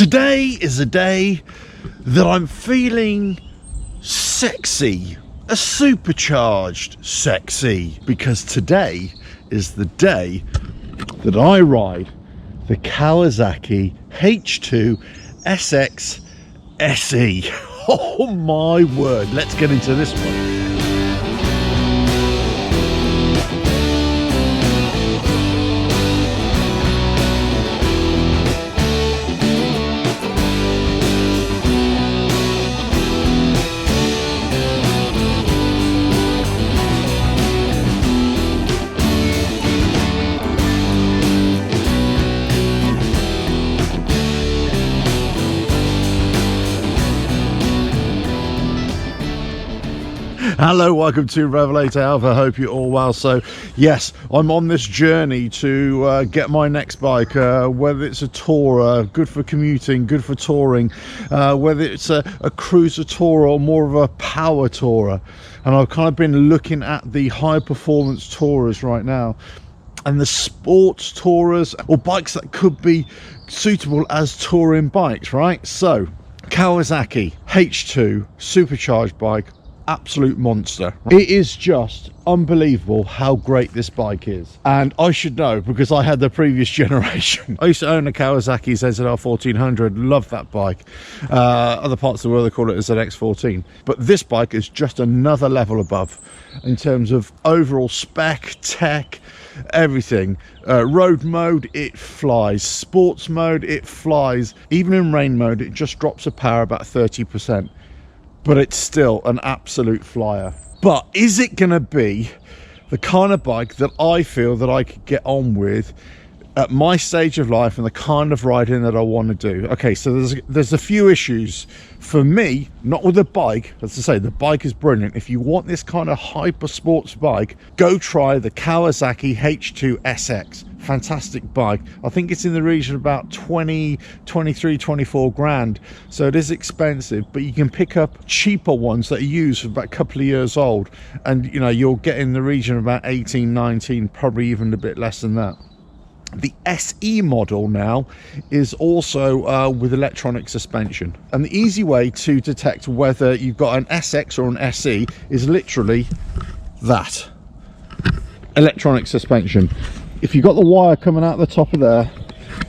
Today is a day that I'm feeling sexy, a supercharged sexy, because today is the day that I ride the Kawasaki H2 SX SE. Oh my word, let's get into this one. Hello, welcome to RevelatorAlf. I hope you're all well. So yes, I'm on this journey to get my next bike, whether it's a tourer, good for commuting, good for touring, whether it's a cruiser tourer or more of a power tourer. And I've kind of been looking at the high performance tourers right now and the sports tourers, or bikes that could be suitable as touring bikes, right? So Kawasaki H2 supercharged bike, absolute monster. It is just unbelievable how great this bike is, and I should know because I had the previous generation. I used to own a Kawasaki ZZR 1400, love that bike. Other parts of the world they call it a ZX14, but this bike is just another level above in terms of overall spec, tech, everything. Road mode, it flies. Sports mode, it flies. Even in rain mode, it just drops the power about 30%. But it's still an absolute flyer. But is it going to be the kind of bike that I feel that I could get on with at my stage of life and the kind of riding that I want to do? Okay, so there's a few issues for me, not with the bike. As I say, the bike is brilliant. If you want this kind of hyper sports bike, go try the Kawasaki H2 SX. Fantastic bike. I think it's in the region of about 23, 24 grand, so it is expensive, but you can pick up cheaper ones that are used for about a couple of years old, and you know, you'll get in the region of about 18, 19, probably even a bit less than that. The SE model now is also with electronic suspension, and the easy way to detect whether you've got an SX or an SE is literally that electronic suspension. If you've got the wire coming out the top of there,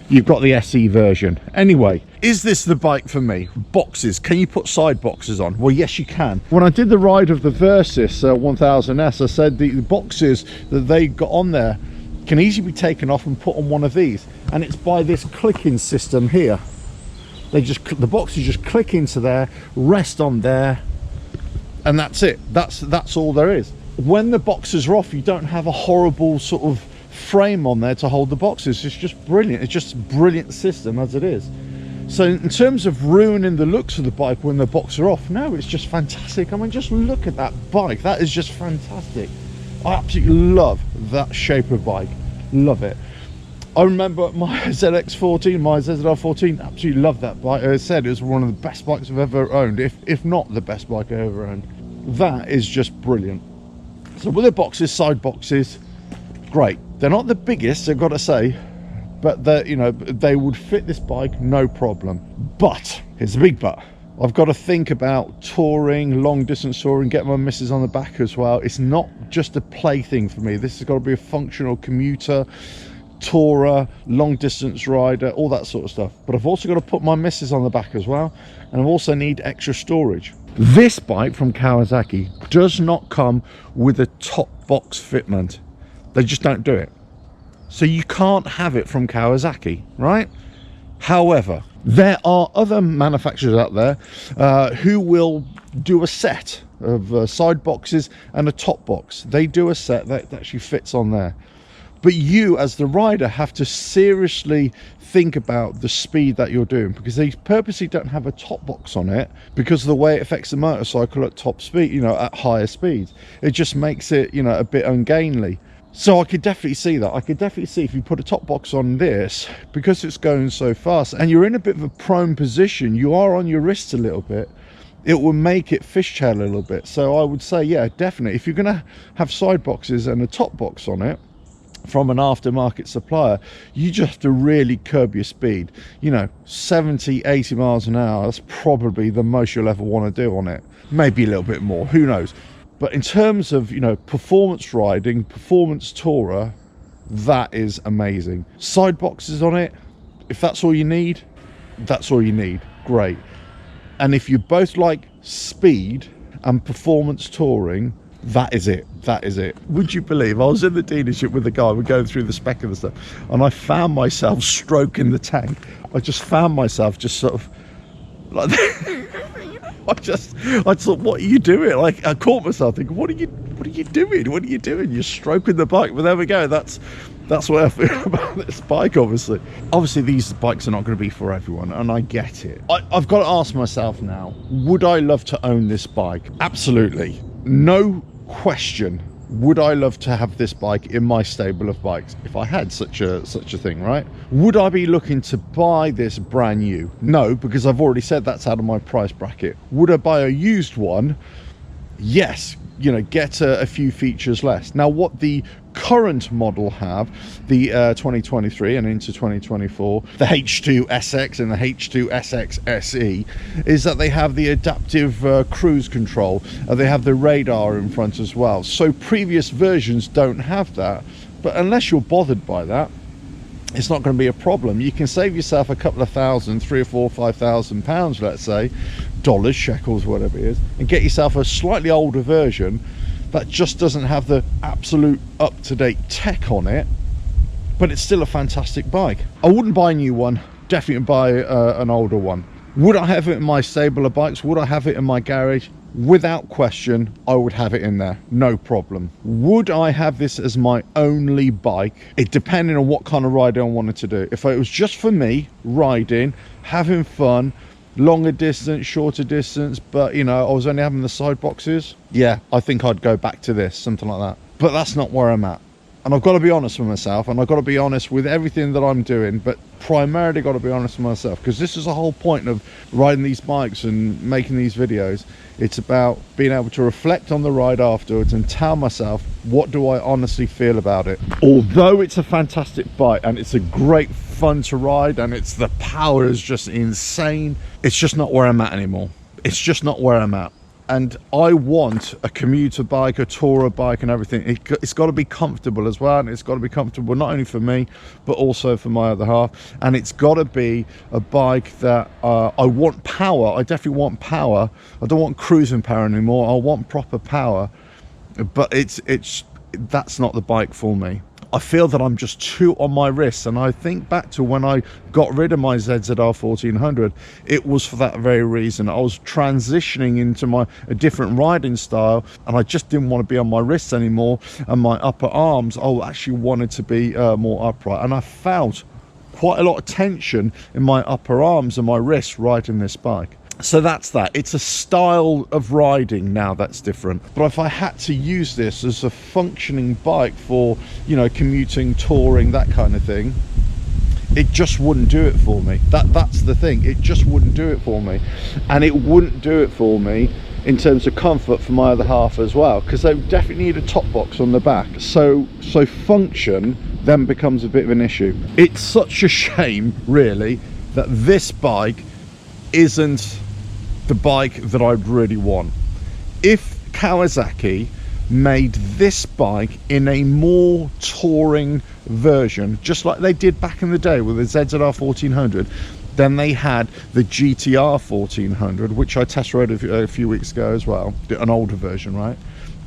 you've got the SE version. Anyway, is this the bike for me? Boxes, can you put side boxes on? Well, yes you can. When I did the ride of the Versys 1000S, I said the boxes that they got on there can easily be taken off and put on one of these, and it's by this clicking system here. The boxes just click into there, rest on there, and that's it. That's all there is. When the boxes are off, you don't have a horrible sort of frame on there to hold the boxes. It's just brilliant. It's just a brilliant system as it is. So in terms of ruining the looks of the bike when the boxes are off, no, it's just fantastic. I mean, just look at that bike. That is just fantastic. I absolutely love that shape of bike. Love it. I remember my ZX14, my ZZR14, absolutely loved that bike. As I said, it was one of the best bikes I've ever owned, if not the best bike I ever owned. That is just brilliant. So with the boxes, side boxes, great. They're not the biggest, I've got to say, but they would fit this bike no problem. But here's the big but. I've got to think about touring, long distance touring, get my missus on the back as well. It's not just a plaything for me. This has got to be a functional commuter, tourer, long distance rider, all that sort of stuff. But I've also got to put my missus on the back as well, and I also need extra storage. This bike from Kawasaki does not come with a top box fitment. They just don't do it. So you can't have it from Kawasaki, right? However, there are other manufacturers out there who will do a set of side boxes and a top box. They do a set that actually fits on there. But you as the rider have to seriously think about the speed that you're doing, because they purposely don't have a top box on it because of the way it affects the motorcycle at top speed, at higher speeds. It just makes it, a bit ungainly. So I could definitely see that. I could definitely see if you put a top box on this, because it's going so fast and you're in a bit of a prone position, you are on your wrists a little bit, it will make it fishtail a little bit. So I would say, yeah, definitely, if you're going to have side boxes and a top box on it, from an aftermarket supplier, you just have to really curb your speed. You know, 70-80 miles an hour, that's probably the most you'll ever want to do on it. Maybe a little bit more, who knows. But in terms of, you know, performance riding, performance tourer, that is amazing. Side boxes on it, if that's all you need, that's all you need. Great. And if you both like speed and performance touring, that is it. That is it. Would you believe I was in the dealership with the guy, we're going through the spec of the stuff, and I found myself stroking the tank. I just found myself just sort of like I thought, what are you doing? Like, I caught myself thinking, what are you doing? What are you doing? You're stroking the bike. But there we go. That's what I feel about this bike, obviously. Obviously, these bikes are not going to be for everyone, and I get it. I've got to ask myself now, would I love to own this bike? Absolutely. No question. Would I love to have this bike in my stable of bikes if I had such a thing, right? Would I be looking to buy this brand new? No, because I've already said that's out of my price bracket. Would I buy a used one? Yes, you know, get a few features less. Now, what the current model have, the 2023 and into 2024, the H2 SX and the H2 SX SE, is that they have the adaptive cruise control. They have the radar in front as well. So previous versions don't have that, but unless you're bothered by that, it's not going to be a problem. You can save yourself a couple of thousand, £3,000 or £4,000, £5,000, let's say, dollars, shekels, whatever it is, and get yourself a slightly older version that just doesn't have the absolute up-to-date tech on it, but it's still a fantastic bike. I wouldn't buy a new one, definitely buy an older one. Would I have it in my stable of bikes? Would I have it in my garage? Without question, I would have it in there, no problem. Would I have this as my only bike? It depended on what kind of riding I wanted to do. If it was just for me, riding, having fun, longer distance, shorter distance, but you know, I was only having the side boxes, yeah, I think I'd go back to this, something like that. But that's not where I'm at. And I've got to be honest with myself, and I've got to be honest with everything that I'm doing, but primarily got to be honest with myself, because this is the whole point of riding these bikes and making these videos. It's about being able to reflect on the ride afterwards and tell myself, what do I honestly feel about it? Although it's a fantastic bike and it's a great fun to ride and it's the power is just insane, it's just not where I'm at anymore. It's just not where I'm at. And I want a commuter bike, a tourer bike and everything. It's got to be comfortable as well, and it's got to be comfortable not only for me but also for my other half. And it's got to be a bike that I want power. I definitely want power. I don't want cruising power anymore. I want proper power, but that's not the bike for me. I feel that I'm just too on my wrists, and I think back to when I got rid of my ZZR 1400, it was for that very reason. I was transitioning into a different riding style, and I just didn't want to be on my wrists anymore, and my upper arms, I actually wanted to be more upright, and I felt quite a lot of tension in my upper arms and my wrists riding this bike. So that's that. It's a style of riding now that's different. But if I had to use this as a functioning bike for, you know, commuting, touring, that kind of thing, it just wouldn't do it for me. That's the thing. It just wouldn't do it for me. And it wouldn't do it for me in terms of comfort for my other half as well, because they definitely need a top box on the back. So function then becomes a bit of an issue. It's such a shame, really, that this bike isn't the bike that I'd really want. If Kawasaki made this bike in a more touring version, just like they did back in the day with the ZZR 1400, then they had the GTR 1400, which I test rode a few weeks ago as well, an older version, right?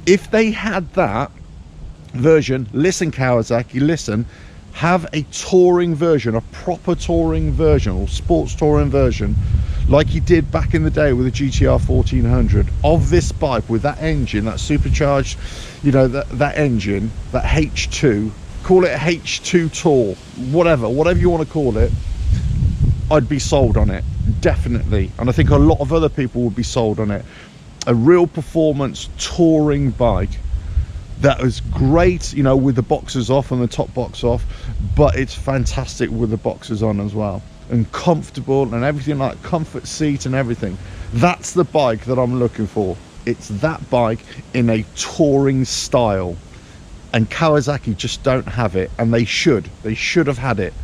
If they had that version, listen Kawasaki, listen, have a touring version, a proper touring version or sports touring version, like he did back in the day with the GTR 1400 of this bike, with that engine, that supercharged, you know, that engine, that H2, call it a H2 Tour, whatever you want to call it, I'd be sold on it, definitely. And I think a lot of other people would be sold on it. A real performance touring bike that is great, you know, with the boxes off and the top box off, but it's fantastic with the boxes on as well, and comfortable and everything, like comfort seat and everything. That's the bike that I'm looking for. It's that bike in a touring style, and Kawasaki just don't have it, and they should have had it,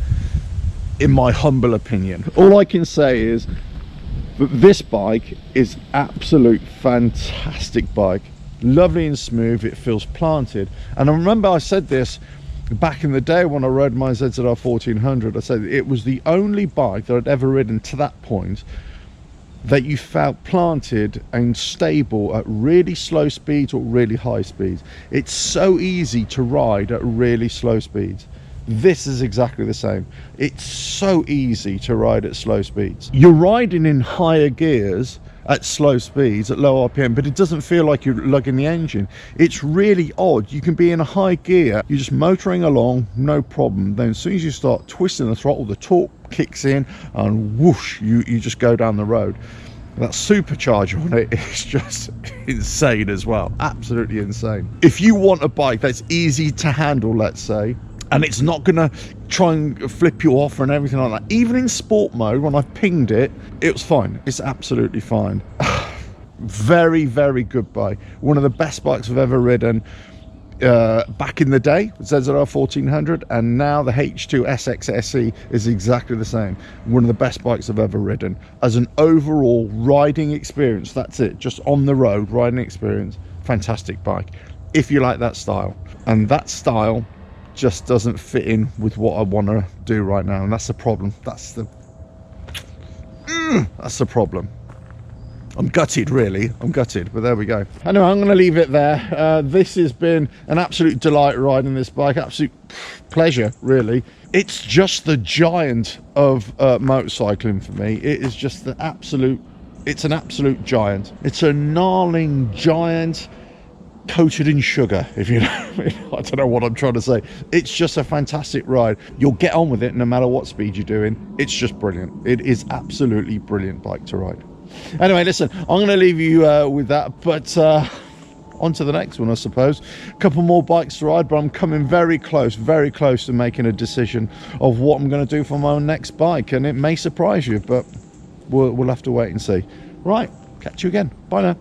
in my humble opinion. All I can say is that this bike is absolute fantastic bike, lovely and smooth. It feels planted, and I remember I said this back in the day when I rode my ZZR 1400. I said it was the only bike that I'd ever ridden to that point that you felt planted and stable at really slow speeds or really high speeds. It's so easy to ride at really slow speeds. This is exactly the same. It's so easy to ride at slow speeds. You're riding in higher gears at slow speeds, at low RPM, but it doesn't feel like you're lugging the engine. It's really odd. You can be in a high gear, you're just motoring along, no problem. Then as soon as you start twisting the throttle, the torque kicks in, and whoosh, you just go down the road. That supercharger on it is just insane as well. Absolutely insane. If you want a bike that's easy to handle, let's say, and it's not gonna try and flip you off and everything like that, even in sport mode, when I pinged it, it was fine. It's absolutely fine. Very, very good bike. One of the best bikes I've ever ridden. Back in the day, ZZR 1400, and now the H2 SX SE is exactly the same. One of the best bikes I've ever ridden. As an overall riding experience, that's it, just on the road riding experience, fantastic bike. If you like that style, and that style just doesn't fit in with what I want to do right now, and that's the problem. That's the problem. I'm gutted, really. I'm gutted, but there we go. Anyway, I'm going to leave it there. This has been an absolute delight riding this bike. Absolute pleasure, really. It's just the giant of motorcycling for me. It is just the absolute, it's an absolute giant. It's a gnarling giant coated in sugar, if you know. I don't know what I'm trying to say. It's just a fantastic ride. You'll get on with it no matter what speed you're doing. It's just brilliant. It is absolutely brilliant bike to ride. Anyway, listen, I'm going to leave you with that, but on to the next one, I suppose. A couple more bikes to ride, but I'm coming very close to making a decision of what I'm going to do for my next bike, and it may surprise you, but we'll have to wait and see. Right, catch you again. Bye now.